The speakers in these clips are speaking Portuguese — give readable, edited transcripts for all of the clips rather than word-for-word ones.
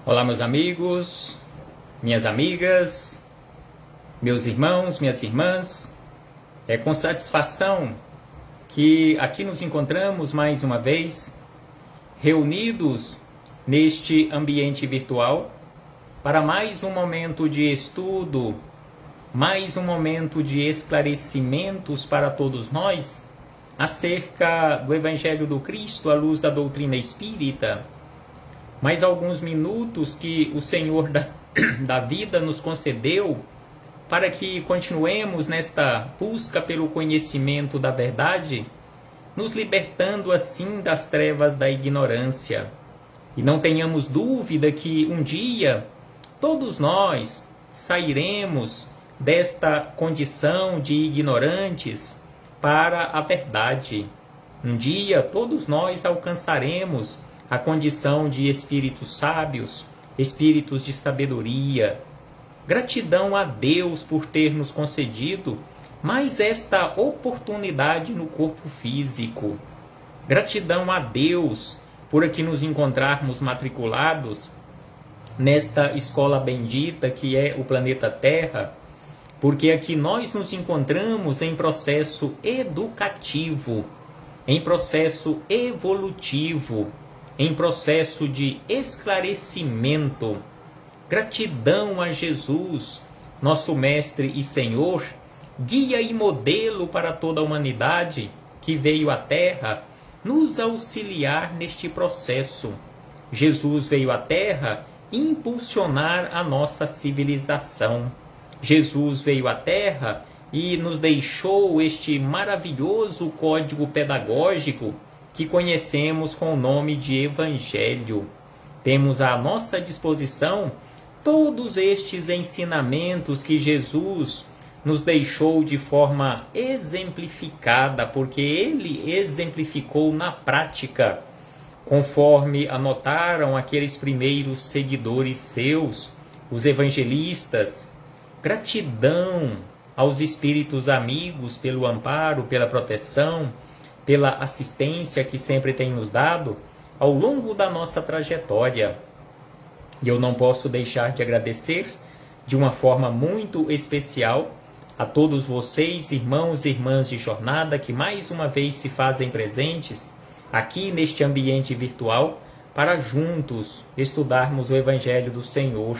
Olá, meus amigos, minhas amigas, meus irmãos, minhas irmãs. É com satisfação que aqui nos encontramos mais uma vez, reunidos neste ambiente virtual, para mais um momento de estudo, mais um momento de esclarecimentos para todos nós acerca do Evangelho do Cristo à luz da doutrina espírita. Mais alguns minutos que o Senhor da vida nos concedeu para que continuemos nesta busca pelo conhecimento da verdade, nos libertando assim das trevas da ignorância. E não tenhamos dúvida que um dia todos nós sairemos desta condição de ignorantes para a verdade. Um dia todos nós alcançaremos a condição de espíritos sábios, espíritos de sabedoria. Gratidão a Deus por ter nos concedido mais esta oportunidade no corpo físico. Gratidão a Deus por aqui nos encontrarmos matriculados nesta escola bendita que é o planeta Terra, porque aqui nós nos encontramos em processo educativo, em processo evolutivo, em processo de esclarecimento. Gratidão a Jesus, nosso Mestre e Senhor, guia e modelo para toda a humanidade que veio à Terra nos auxiliar neste processo. Jesus veio à Terra impulsionar a nossa civilização. Jesus veio à Terra e nos deixou este maravilhoso código pedagógico que conhecemos com o nome de Evangelho. Temos à nossa disposição todos estes ensinamentos que Jesus nos deixou de forma exemplificada, porque ele exemplificou na prática, conforme anotaram aqueles primeiros seguidores seus, os evangelistas. Gratidão aos espíritos amigos pelo amparo, pela proteção, pela assistência que sempre tem nos dado ao longo da nossa trajetória. E eu não posso deixar de agradecer de uma forma muito especial a todos vocês, irmãos e irmãs de jornada, que mais uma vez se fazem presentes aqui neste ambiente virtual para juntos estudarmos o Evangelho do Senhor.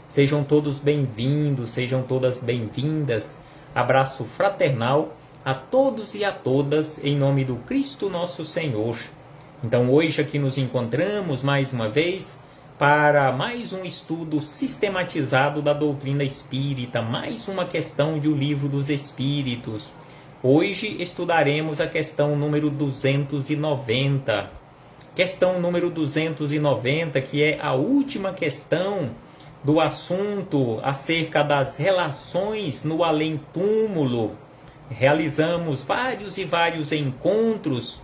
Sejam todos bem-vindos, sejam todas bem-vindas. Abraço fraternal a todos e a todas, em nome do Cristo nosso Senhor. Então hoje aqui nos encontramos mais uma vez para mais um estudo sistematizado da doutrina espírita, mais uma questão de O Livro dos Espíritos. Hoje estudaremos a questão número 290. Questão número 290, que é a última questão do assunto acerca das relações no além-túmulo. Realizamos vários e vários encontros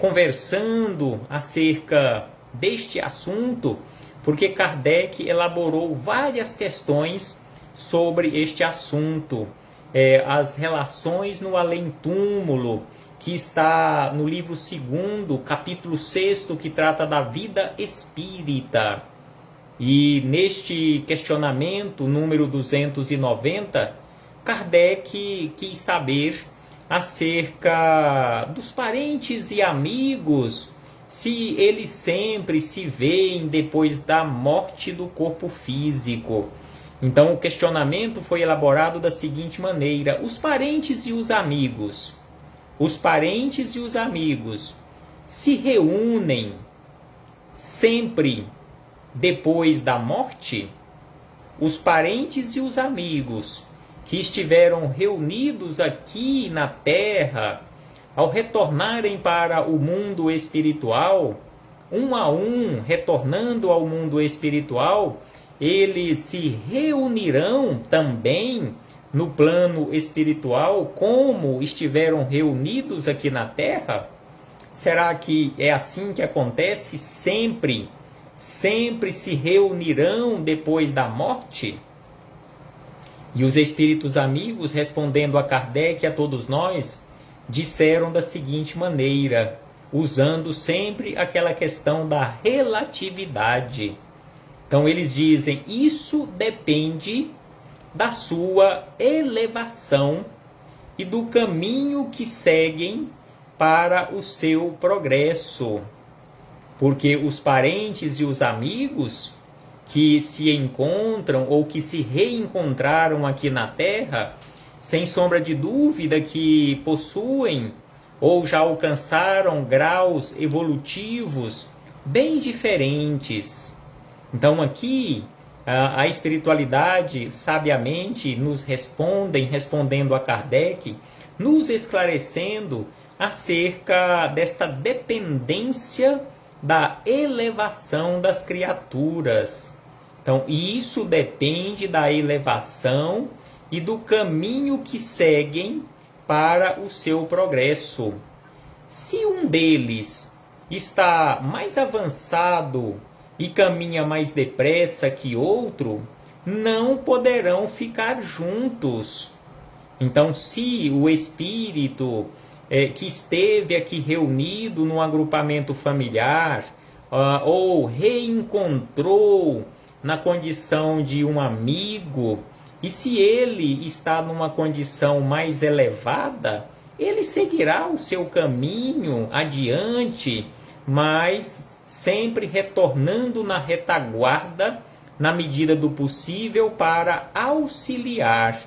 conversando acerca deste assunto, porque Kardec elaborou várias questões sobre este assunto. As relações no além-túmulo, que está no livro 2º, capítulo 6º, que trata da vida espírita. E neste questionamento número 290, Kardec quis saber acerca dos parentes e amigos, se eles sempre se veem depois da morte do corpo físico. Então o questionamento foi elaborado da seguinte maneira: os parentes e os amigos se reúnem sempre depois da morte? Os parentes e os amigos que estiveram reunidos aqui na Terra, ao retornarem para o mundo espiritual, um a um, retornando ao mundo espiritual, eles se reunirão também no plano espiritual, como estiveram reunidos aqui na Terra? Será que é assim que acontece sempre? Sempre se reunirão depois da morte? E os espíritos amigos, respondendo a Kardec e a todos nós, disseram da seguinte maneira: usando sempre aquela questão da relatividade. Então eles dizem, isso depende da sua elevação e do caminho que seguem para o seu progresso. Porque os parentes e os amigos que se encontram ou que se reencontraram aqui na Terra, sem sombra de dúvida que possuem ou já alcançaram graus evolutivos bem diferentes. Então aqui a espiritualidade sabiamente nos respondendo a Kardec, nos esclarecendo acerca desta dependência da elevação das criaturas. Então, isso depende da elevação e do caminho que seguem para o seu progresso. Se um deles está mais avançado e caminha mais depressa que outro, não poderão ficar juntos. Então, se o espírito que esteve aqui reunido num agrupamento familiar, ou reencontrou na condição de um amigo, e se ele está numa condição mais elevada, ele seguirá o seu caminho adiante, mas sempre retornando na retaguarda, na medida do possível, para auxiliar.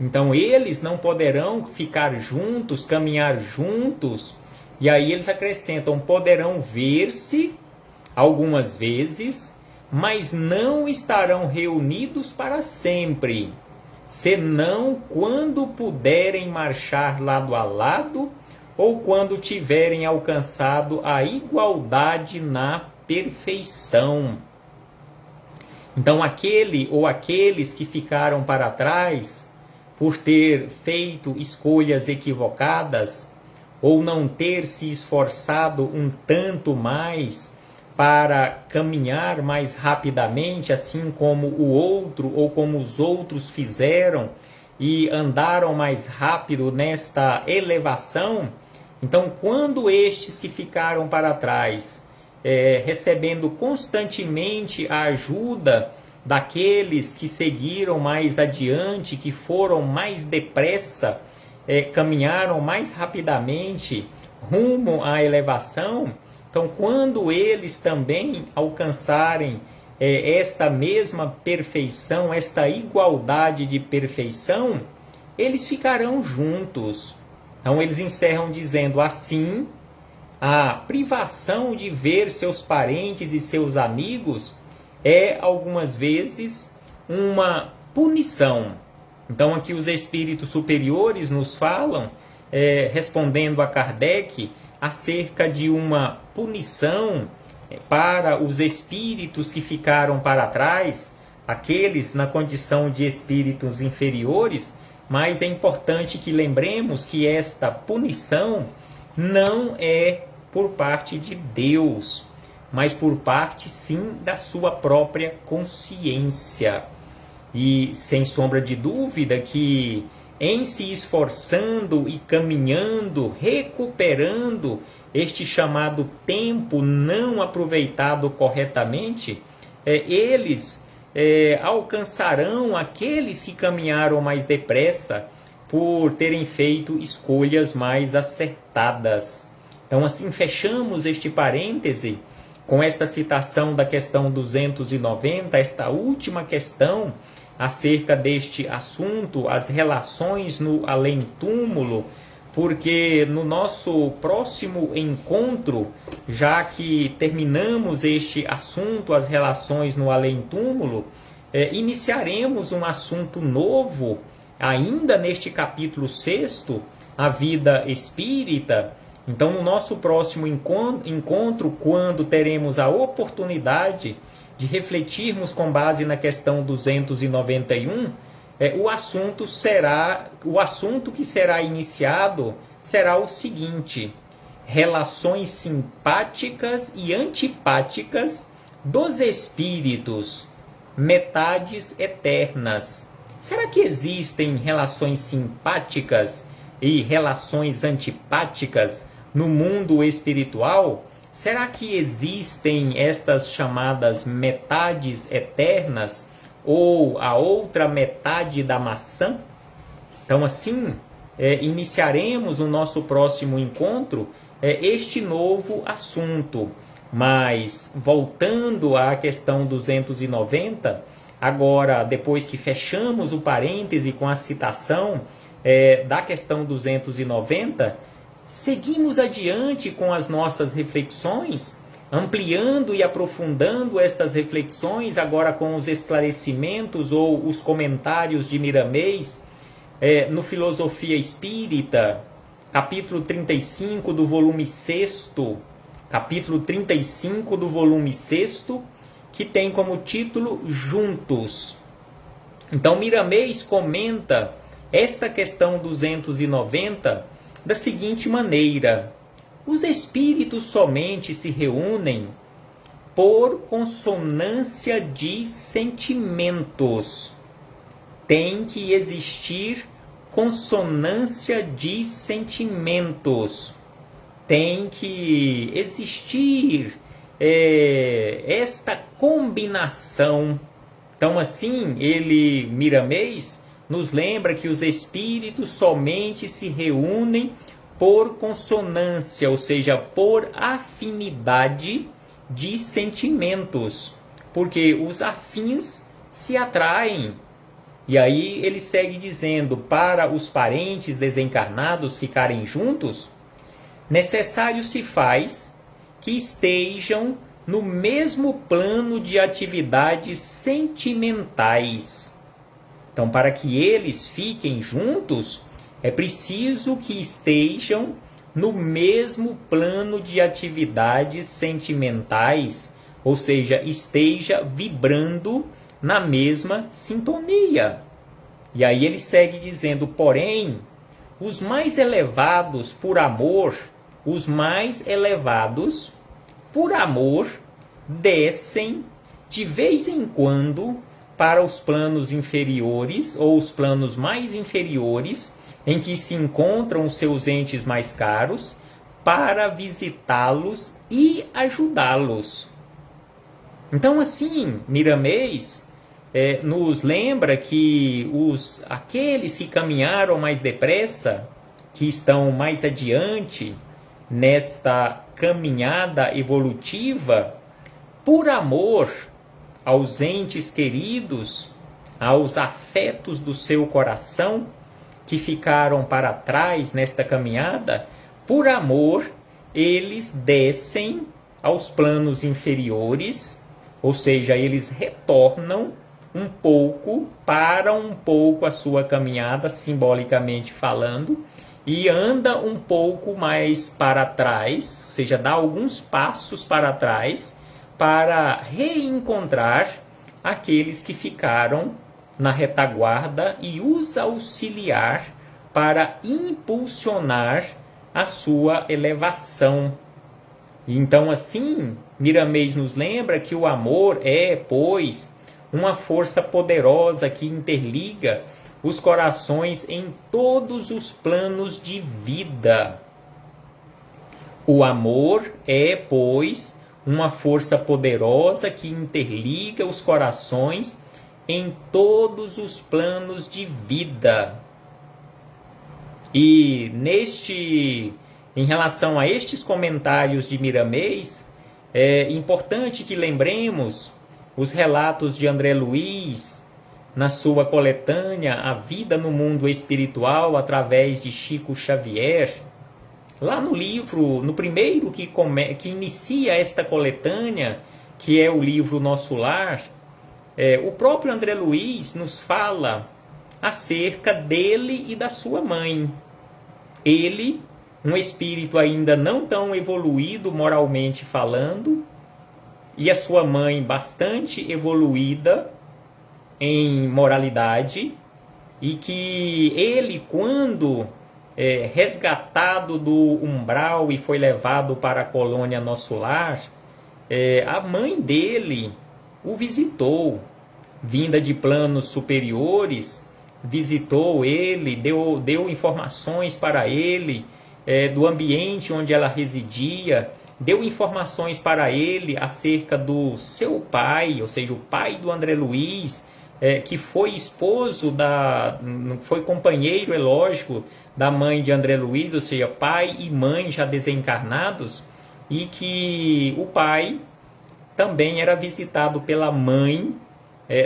Então eles não poderão ficar juntos, caminhar juntos, e aí eles acrescentam, poderão ver-se algumas vezes, mas não estarão reunidos para sempre, senão quando puderem marchar lado a lado, ou quando tiverem alcançado a igualdade na perfeição. Então aquele ou aqueles que ficaram para trás, por ter feito escolhas equivocadas, ou não ter se esforçado um tanto mais para caminhar mais rapidamente, assim como o outro ou como os outros fizeram e andaram mais rápido nesta elevação, então quando estes que ficaram para trás, recebendo constantemente a ajuda daqueles que seguiram mais adiante, que foram mais depressa, caminharam mais rapidamente rumo à elevação, então quando eles também alcançarem esta mesma perfeição, esta igualdade de perfeição, eles ficarão juntos. Então eles encerram dizendo assim, a privação de ver seus parentes e seus amigos é algumas vezes uma punição. Então aqui os espíritos superiores nos falam, respondendo a Kardec, acerca de uma punição para os espíritos que ficaram para trás, aqueles na condição de espíritos inferiores, mas é importante que lembremos que esta punição não é por parte de Deus, mas por parte sim da sua própria consciência. E sem sombra de dúvida que em se esforçando e caminhando, recuperando este chamado tempo não aproveitado corretamente, eles alcançarão aqueles que caminharam mais depressa por terem feito escolhas mais acertadas. Então assim fechamos este parêntese com esta citação da questão 290, esta última questão acerca deste assunto, as relações no além-túmulo, porque no nosso próximo encontro, já que terminamos este assunto, as relações no além-túmulo, iniciaremos um assunto novo, ainda neste capítulo 6º, a vida espírita. Então, no nosso próximo encontro, quando teremos a oportunidade de refletirmos com base na questão 291, o assunto que será iniciado será o seguinte: relações simpáticas e antipáticas dos espíritos, metades eternas. Será que existem relações simpáticas e relações antipáticas no mundo espiritual? Será que existem estas chamadas metades eternas ou a outra metade da maçã? Então, assim, iniciaremos no nosso próximo encontro este novo assunto. Mas, voltando à questão 290, agora, depois que fechamos o parêntese com a citação da questão 290, seguimos adiante com as nossas reflexões, ampliando e aprofundando estas reflexões, agora com os esclarecimentos ou os comentários de Miramês, no Filosofia Espírita, capítulo 35 do volume 6º, capítulo 35 do volume 6º, que tem como título Juntos. Então, Miramês comenta esta questão 290 da seguinte maneira: os espíritos somente se reúnem por consonância de sentimentos. Tem que existir consonância de sentimentos. Tem que existir esta combinação. Então, assim, Miramês nos lembra que os espíritos somente se reúnem por consonância, ou seja, por afinidade de sentimentos, porque os afins se atraem. E aí ele segue dizendo: para os parentes desencarnados ficarem juntos, necessário se faz que estejam no mesmo plano de atividades sentimentais. Então, para que eles fiquem juntos, é preciso que estejam no mesmo plano de atividades sentimentais, ou seja, esteja vibrando na mesma sintonia. E aí ele segue dizendo: porém, os mais elevados por amor, descem de vez em quando para os planos inferiores ou os planos mais inferiores, em que se encontram os seus entes mais caros, para visitá-los e ajudá-los. Então, assim, Miramês nos lembra que aqueles que caminharam mais depressa, que estão mais adiante nesta caminhada evolutiva, por amor aos entes queridos, aos afetos do seu coração, que ficaram para trás nesta caminhada, por amor, eles descem aos planos inferiores, ou seja, eles retornam um pouco a sua caminhada, simbolicamente falando, e anda um pouco mais para trás, ou seja, dá alguns passos para trás, para reencontrar aqueles que ficaram na retaguarda e os auxiliar para impulsionar a sua elevação. Então, assim, Miramês nos lembra que o amor é, pois, uma força poderosa que interliga os corações em todos os planos de vida. O amor é, pois, uma força poderosa que interliga os corações em todos os planos de vida. E em relação a estes comentários de Miramês, é importante que lembremos os relatos de André Luiz na sua coletânea A Vida no Mundo Espiritual através de Chico Xavier. Lá no livro, no primeiro que inicia esta coletânea, que é o livro Nosso Lar, o próprio André Luiz nos fala acerca dele e da sua mãe. Ele, um espírito ainda não tão evoluído moralmente falando, e a sua mãe bastante evoluída em moralidade, e que ele, quando resgatado do umbral e foi levado para a colônia Nosso Lar, a mãe dele o visitou, vinda de planos superiores, visitou ele, deu informações para ele do ambiente onde ela residia, deu informações para ele acerca do seu pai, ou seja, o pai do André Luiz, que foi esposo foi companheiro, é lógico, da mãe de André Luiz, ou seja, pai e mãe já desencarnados, e que o pai também era visitado pela mãe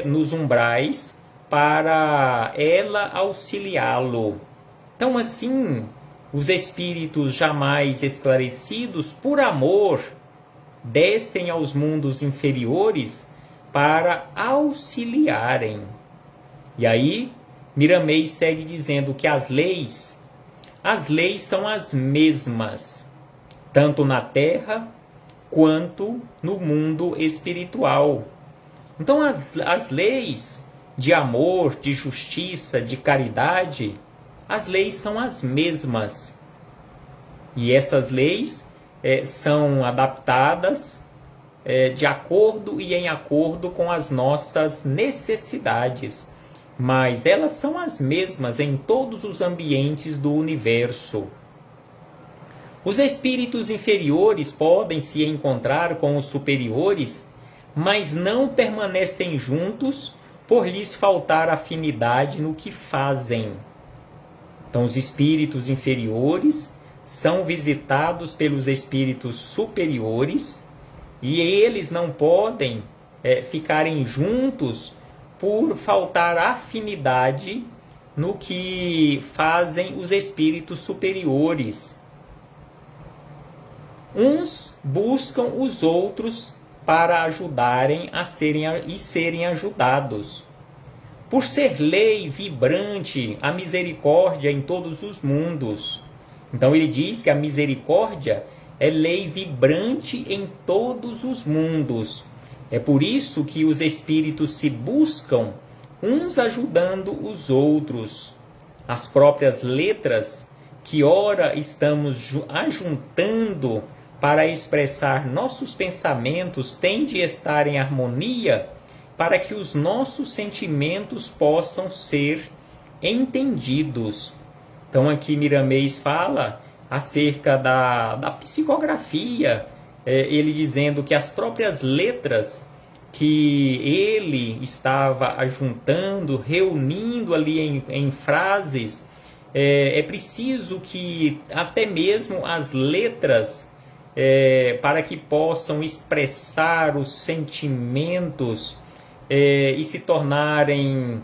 nos umbrais para ela auxiliá-lo. Então, assim, os espíritos jamais esclarecidos, por amor, descem aos mundos inferiores para auxiliarem. E aí, Miramês segue dizendo que as leis são as mesmas, tanto na Terra quanto no mundo espiritual. Então, as leis de amor, de justiça, de caridade, as leis são as mesmas. E essas leis são adaptadas de acordo e em acordo com as nossas necessidades. Mas elas são as mesmas em todos os ambientes do universo. Os espíritos inferiores podem se encontrar com os superiores, mas não permanecem juntos por lhes faltar afinidade no que fazem. Então, os espíritos inferiores são visitados pelos espíritos superiores e eles não podem ficarem juntos por faltar afinidade no que fazem os espíritos superiores. Uns buscam os outros para ajudarem e serem ajudados. Por ser lei vibrante a misericórdia em todos os mundos. Então ele diz que a misericórdia é lei vibrante em todos os mundos. É por isso que os espíritos se buscam, uns ajudando os outros. As próprias letras que ora estamos ajuntando para expressar nossos pensamentos têm de estar em harmonia para que os nossos sentimentos possam ser entendidos. Então aqui Miramês fala acerca da psicografia, ele dizendo que as próprias letras que ele estava ajuntando, reunindo ali em frases, é preciso que até mesmo as letras, para que possam expressar os sentimentos e se tornarem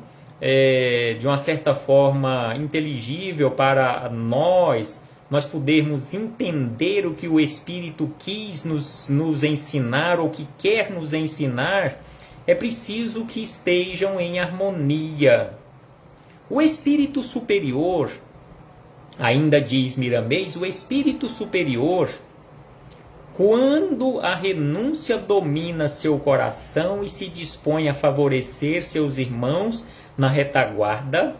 de uma certa forma inteligível para nós podermos entender o que o Espírito quis nos ensinar ou que quer nos ensinar, é preciso que estejam em harmonia. O Espírito superior, ainda diz Miramês, o Espírito superior, quando a renúncia domina seu coração e se dispõe a favorecer seus irmãos na retaguarda,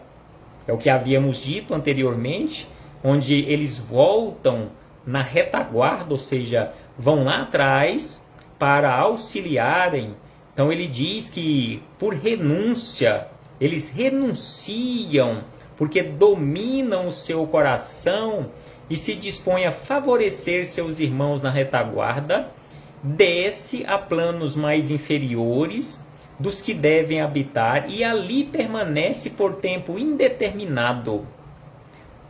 é o que havíamos dito anteriormente, onde eles voltam na retaguarda, ou seja, vão lá atrás para auxiliarem. Então ele diz que por renúncia, eles renunciam porque dominam o seu coração e se dispõe a favorecer seus irmãos na retaguarda, desce a planos mais inferiores dos que devem habitar e ali permanece por tempo indeterminado,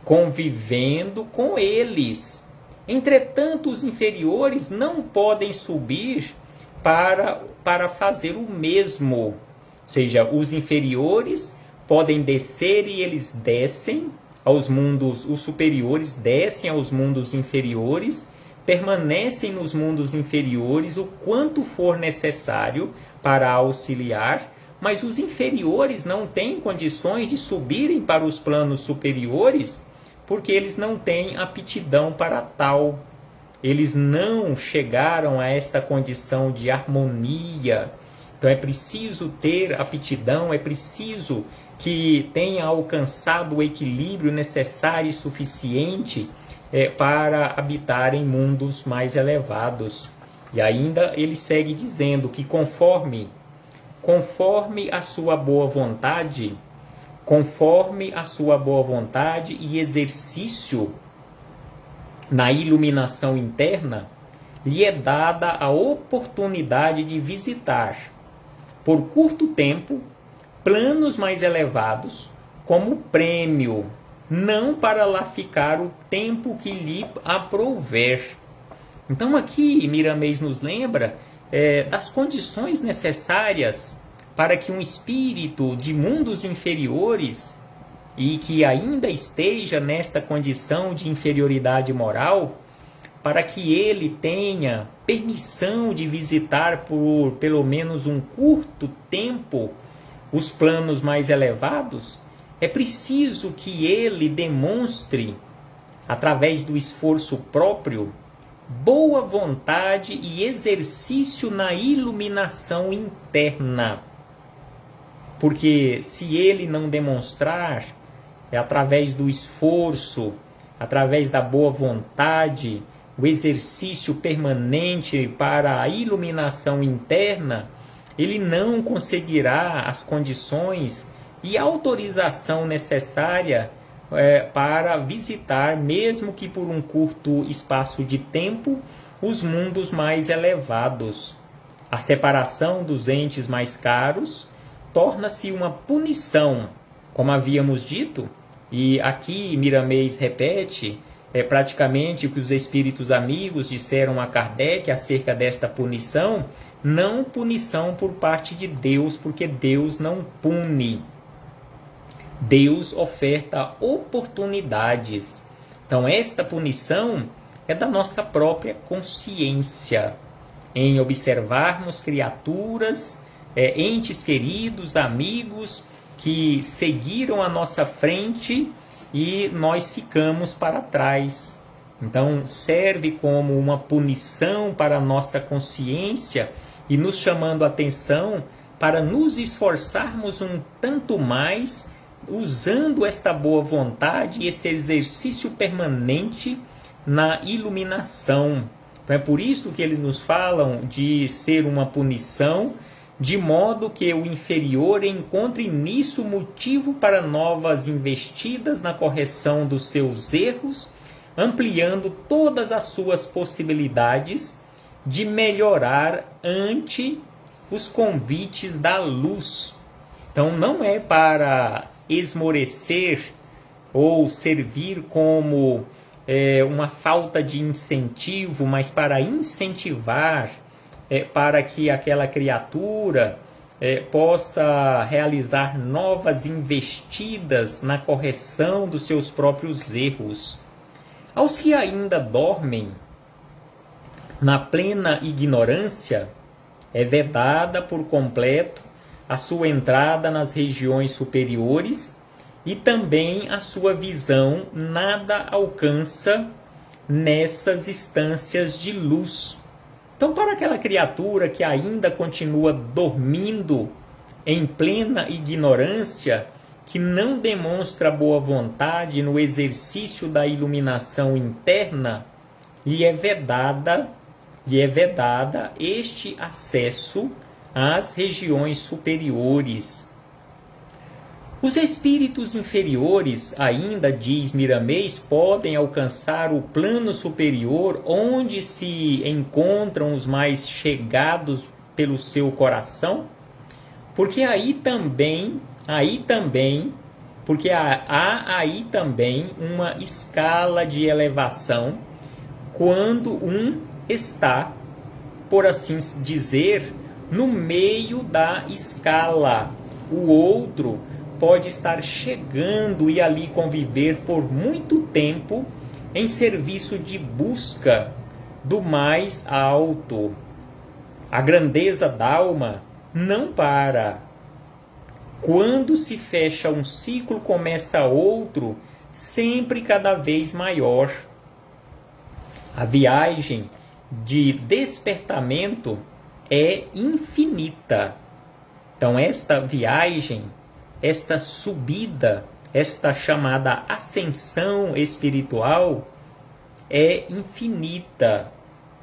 convivendo com eles. Entretanto, os inferiores não podem subir para fazer o mesmo. Ou seja, os inferiores podem descer e eles descem aos mundos, os superiores descem aos mundos inferiores, permanecem nos mundos inferiores o quanto for necessário para auxiliar, mas os inferiores não têm condições de subirem para os planos superiores, porque eles não têm aptidão para tal. Eles não chegaram a esta condição de harmonia. Então é preciso ter aptidão, é preciso que tenha alcançado o equilíbrio necessário e suficiente para habitar em mundos mais elevados. E ainda ele segue dizendo que conforme a sua boa vontade, e exercício na iluminação interna, lhe é dada a oportunidade de visitar, por curto tempo, planos mais elevados, como prêmio, não para lá ficar o tempo que lhe aprouver. Então aqui Miramês nos lembra das condições necessárias para que um espírito de mundos inferiores e que ainda esteja nesta condição de inferioridade moral, para que ele tenha permissão de visitar por pelo menos um curto tempo os planos mais elevados, é preciso que ele demonstre, através do esforço próprio, boa vontade e exercício na iluminação interna. Porque se ele não demonstrar, através do esforço, através da boa vontade, o exercício permanente para a iluminação interna, ele não conseguirá as condições e autorização necessária para visitar, mesmo que por um curto espaço de tempo, os mundos mais elevados. A separação dos entes mais caros torna-se uma punição, como havíamos dito, e aqui Miramês repete praticamente o que os espíritos amigos disseram a Kardec acerca desta punição, não punição por parte de Deus, porque Deus não pune. Deus oferta oportunidades. Então esta punição é da nossa própria consciência, em observarmos criaturas, entes queridos, amigos, que seguiram a nossa frente e nós ficamos para trás. Então serve como uma punição para a nossa consciência e nos chamando a atenção para nos esforçarmos um tanto mais, usando esta boa vontade e esse exercício permanente na iluminação. Então é por isso que eles nos falam de ser uma punição, de modo que o inferior encontre nisso motivo para novas investidas na correção dos seus erros, ampliando todas as suas possibilidades de melhorar ante os convites da luz. Então não é para esmorecer ou servir como uma falta de incentivo, mas para incentivar, para que aquela criatura possa realizar novas investidas na correção dos seus próprios erros. Aos que ainda dormem na plena ignorância, é vedada por completo a sua entrada nas regiões superiores e também a sua visão nada alcança nessas instâncias de luz. Então, para aquela criatura que ainda continua dormindo em plena ignorância, que não demonstra boa vontade no exercício da iluminação interna, lhe é vedada este acesso às regiões superiores. Os espíritos inferiores, ainda diz Miramês, podem alcançar o plano superior onde se encontram os mais chegados pelo seu coração, porque há aí também uma escala de elevação quando um está, por assim dizer, no meio da escala. O outro pode estar chegando e ali conviver por muito tempo em serviço de busca do mais alto. A grandeza da alma não para. Quando se fecha um ciclo, começa outro, sempre cada vez maior. A viagem de despertamento é infinita. Então esta viagem, esta subida, esta chamada ascensão espiritual é infinita.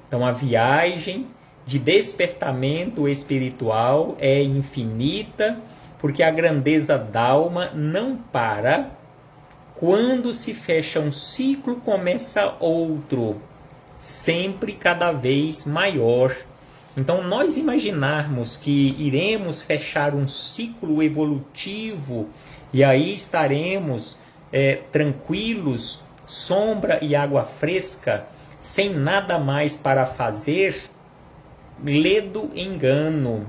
Então a viagem de despertamento espiritual é infinita, porque a grandeza da alma não para. Quando se fecha um ciclo, começa outro, sempre cada vez maior. Então, nós imaginarmos que iremos fechar um ciclo evolutivo e aí estaremos tranquilos, sombra e água fresca, sem nada mais para fazer, ledo engano.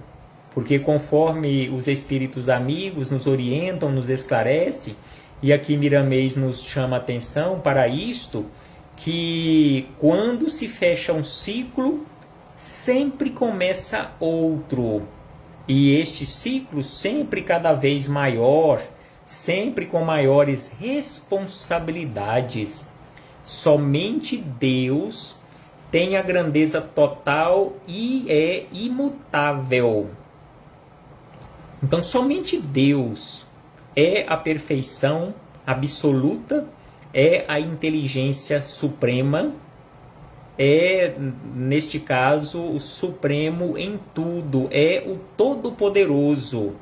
Porque conforme os espíritos amigos nos orientam, nos esclarece, e aqui Miramês nos chama a atenção para isto, que quando se fecha um ciclo, sempre começa outro. E este ciclo sempre cada vez maior, sempre com maiores responsabilidades. Somente Deus tem a grandeza total e é imutável. Então, somente Deus é a perfeição absoluta, é a inteligência suprema, é, neste caso, o supremo em tudo, é o todo-poderoso.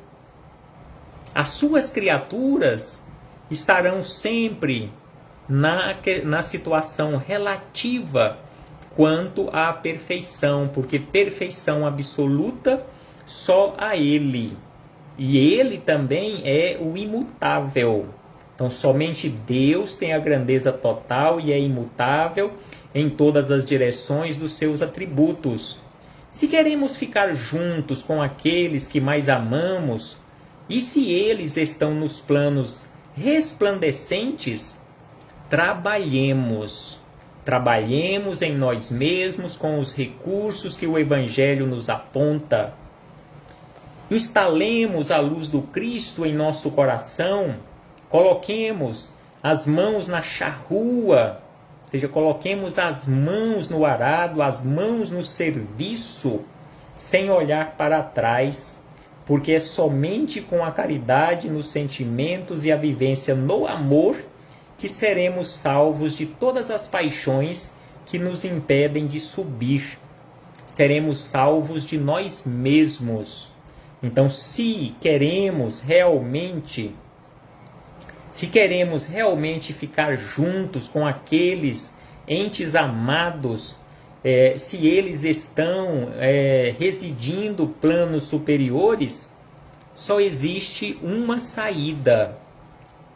As suas criaturas estarão sempre na situação relativa quanto à perfeição, porque perfeição absoluta só a Ele. E Ele também é o imutável. Então, somente Deus tem a grandeza total e é imutável em todas as direções dos seus atributos. Se queremos ficar juntos com aqueles que mais amamos, e se eles estão nos planos resplandecentes, trabalhemos em nós mesmos com os recursos que o Evangelho nos aponta. Instalemos a luz do Cristo em nosso coração, coloquemos as mãos na charrua, ou seja, coloquemos as mãos no arado, as mãos no serviço, sem olhar para trás, porque é somente com a caridade nos sentimentos e a vivência no amor que seremos salvos de todas as paixões que nos impedem de subir. Seremos salvos de nós mesmos. Então, se queremos realmente ficar juntos com aqueles entes amados, se eles estão residindo planos superiores, só existe uma saída: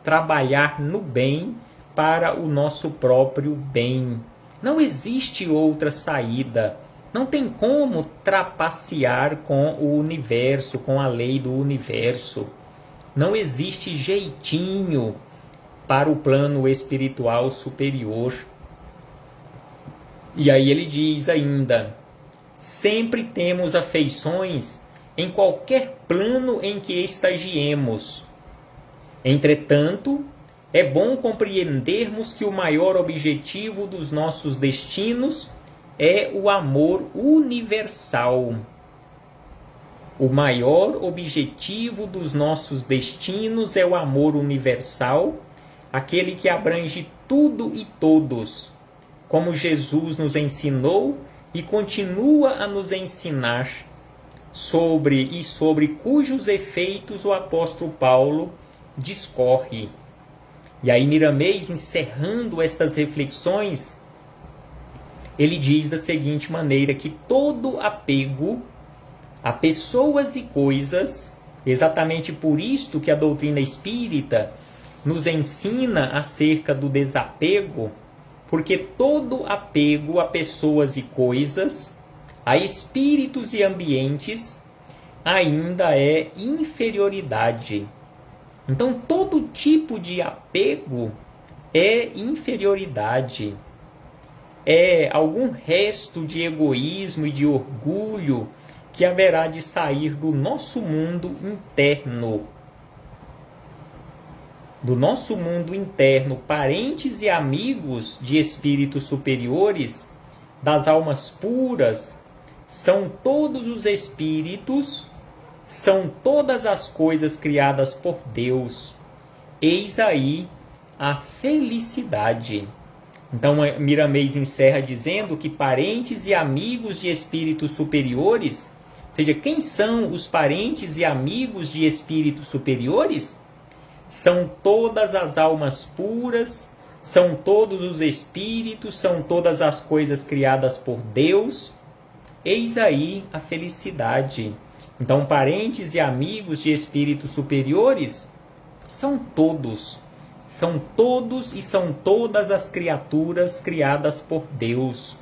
trabalhar no bem para o nosso próprio bem. Não existe outra saída. Não tem como trapacear com o universo, com a lei do universo. Não existe jeitinho para o plano espiritual superior. E aí ele diz ainda: sempre temos afeições em qualquer plano em que estagiemos. Entretanto, é bom compreendermos que o maior objetivo dos nossos destinos é o amor universal. O maior objetivo dos nossos destinos é o amor universal, aquele que abrange tudo e todos, como Jesus nos ensinou e continua a nos ensinar, sobre cujos efeitos o apóstolo Paulo discorre. E aí Miramês, encerrando estas reflexões, ele diz da seguinte maneira, que todo apego a pessoas e coisas, exatamente por isto que a doutrina espírita nos ensina acerca do desapego, porque todo apego a pessoas e coisas, a espíritos e ambientes, ainda é inferioridade. Então, todo tipo de apego é inferioridade. É algum resto de egoísmo e de orgulho que haverá de sair do nosso mundo interno. Do nosso mundo interno, parentes e amigos de espíritos superiores, das almas puras, são todos os espíritos, são todas as coisas criadas por Deus. Eis aí a felicidade. Então Miramês encerra dizendo que parentes e amigos de espíritos superiores, ou seja, quem são os parentes e amigos de espíritos superiores? São todas as almas puras, são todos os espíritos, são todas as coisas criadas por Deus. Eis aí a felicidade. Então, parentes e amigos de espíritos superiores são todos e são todas as criaturas criadas por Deus.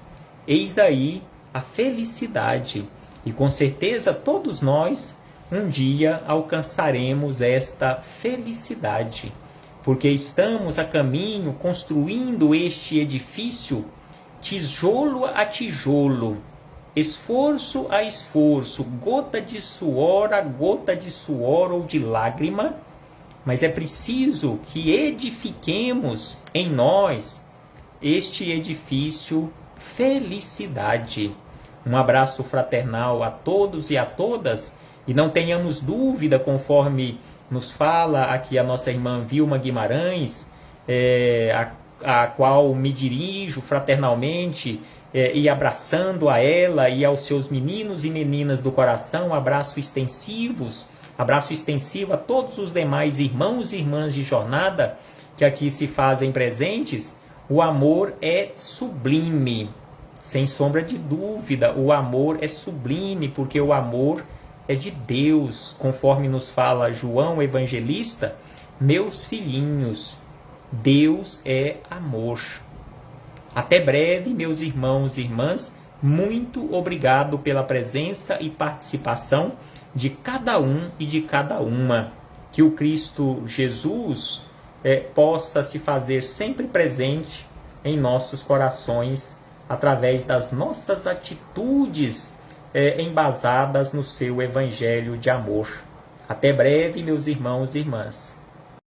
Eis aí a felicidade. E com certeza todos nós um dia alcançaremos esta felicidade, porque estamos a caminho construindo este edifício tijolo a tijolo, esforço a esforço, gota de suor a gota de suor ou de lágrima, mas é preciso que edifiquemos em nós este edifício felicidade. Um abraço fraternal a todos e a todas, e não tenhamos dúvida, conforme nos fala aqui a nossa irmã Vilma Guimarães, a qual me dirijo fraternalmente, e abraçando a ela e aos seus meninos e meninas do coração, abraço extensivo a todos os demais irmãos e irmãs de jornada que aqui se fazem presentes. O amor é sublime, sem sombra de dúvida, o amor é sublime, porque o amor é de Deus, conforme nos fala João Evangelista: meus filhinhos, Deus é amor. Até breve, meus irmãos e irmãs, muito obrigado pela presença e participação de cada um e de cada uma. Que o Cristo Jesus possa se fazer sempre presente em nossos corações, através das nossas atitudes embasadas no seu Evangelho de amor. Até breve, meus irmãos e irmãs.